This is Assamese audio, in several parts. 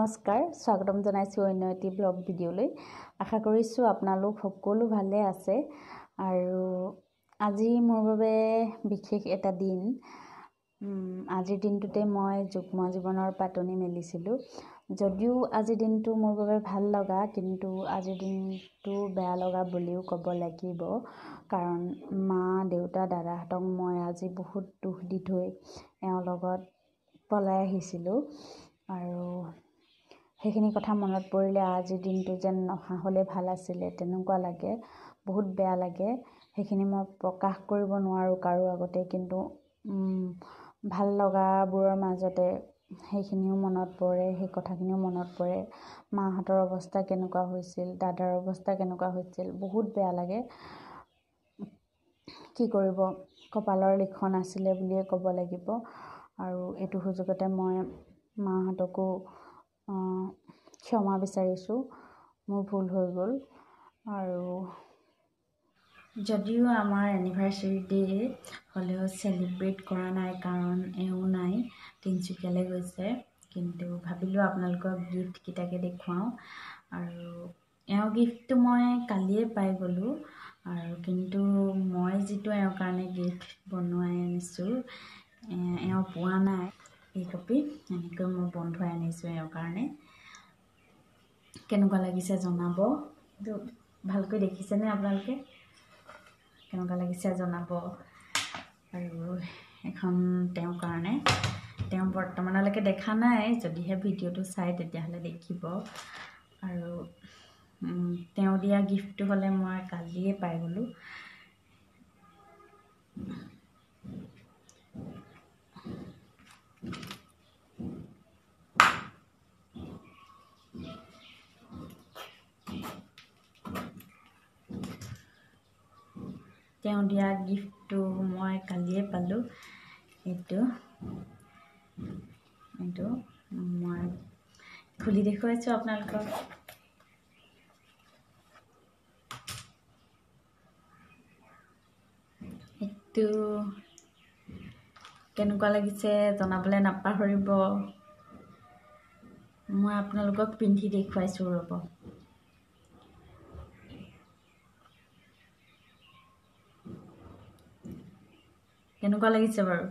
নমস্কাৰ স্বাগতম জনাইছো অন্য এটি ব্লগ ভিডিঅ'লৈ আশা কৰিছো আপোনালোক সকলো ভালে আছে আৰু আজি মোৰ বাবে বিশেষ এটা দিন আজিৰ দিনটোতে মই যুগ্ম জীৱনৰ পাতনি মেলিছিলো যদিও আজিৰ দিনটো মোৰ বাবে ভাল লগা কিন্তু আজিৰ দিনটো বেয়া লগা বুলিও ক'ব লাগিব কাৰণ মা দেউতা দাদাহঁতক মই আজি বহুত দুখ দি থৈ এওঁৰ লগত পলাই আহিছিলো আৰু সেইখিনি কথা মনত পৰিলে আজিৰ দিনটো যেন নহা হলে ভাল আছিল তেনেকুৱা লাগে বহুত বেয়া লাগে সেইখিনি মই প্ৰকাশ কৰিব নোৱাৰো কাৰো আগতে কিন্তু ভাল লগাবোৰৰ মাজতে সেইখিনিও মনত পৰে সেই কথাখিনিও মনত পৰে মাহঁতৰ অৱস্থা কেনেকুৱা হৈছিল দাদাৰ অৱস্থা কেনেকুৱা হৈছিল বহুত বেয়া লাগে কি কৰিব কপালৰ লিখন আছিলে বুলিয়ে ক'ব লাগিব আৰু এটো সুযোগতে মই মাহঁতকো ক্ষমা বিচাৰিছো মোৰ ভুল হৈ গ'ল আৰু যদিও আমাৰ এনিভাৰ্সাৰী ডে হলেও সেলিব্ৰেট কৰা নাই কাৰণ এও নাই তিনচুকীয়ালৈ গৈছে কিন্তু ভাবিলো আপোনালোকক গিফ্ট কিটাকে দেখুৱাও আৰু এও গিফ্টটো মই কালিয়ে পাই গলো আৰু কিন্তু মই যেটো এওৰ কাৰণে গিফ্ট বনোৱাই আনিছো এও পোৱা নাই এই কপি এনেকৈ মই বন্ধুৱাই আনিছো এওৰ কাৰণে কেনেকুৱা লাগিছে জনাব ভালকৈ দেখিছেনে আপোনালোকে কেনেকুৱা লাগিছে জনাব আৰু এখন তেওঁৰ কাৰণে তেওঁ বৰ্তমানলৈকে দেখা নাই যদিহে ভিডিঅ'টো চাই তেতিয়াহলে দেখিব আৰু তেওঁ দিয়া গিফ্টটো হলে মই কালিয়ে পাই গলো তেওঁ দিয়া গিফ্টটো মই কালিয়ে পালো এইটো মই খুলি দেখুৱাইছো আপোনালোকক এইটো কেনেকুৱা লাগিছে জনাবলৈ নাপাহৰিব মই আপোনালোকক পিন্ধি দেখুৱাইছো ৰব কেনেকুৱা লাগিছে বাৰু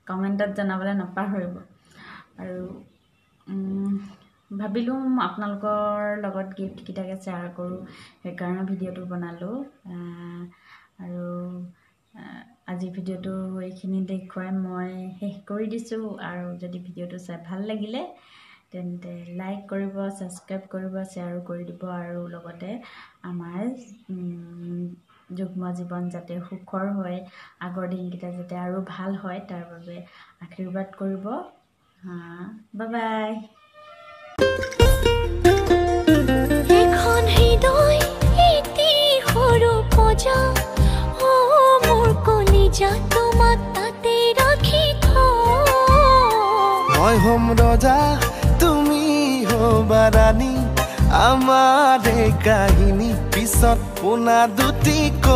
কমেন্টত জনাবলৈ নাপাহৰিব আৰু ভাবিলো আপোনালোকৰ লগত গিফ্ট কিটাকে শ্বেয়াৰ কৰো সেইকাৰণে ভিডিঅ'টো বনালো আৰু আজি ভিডিঅ'টো এইখিনি দেখুৱাই মই শেষ কৰি দিছো আৰু যদি ভিডিঅ'টো চাই ভাল লাগিলে তেন্তে লাইক কৰিব সাবস্ক্ৰাইব কৰিব শ্বেয়াৰ কৰি দিব আৰু লগতে আমাৰ যুগ্ম জীৱন যাতে সুখৰ হয় আগৰ দিনকেইটা যাতে আৰু ভাল হয় তাৰ বাবে আশীৰ্বাদ কৰিব বাই বাই এখন হৃদয় এটি সৰু পজা ও মোৰ কলিজা তোমাক তাতে ৰাখি মই হম ৰজা তুমি হবা ৰাণী আমাৰ এই কাহিনী পিছত পোনা দুটি ক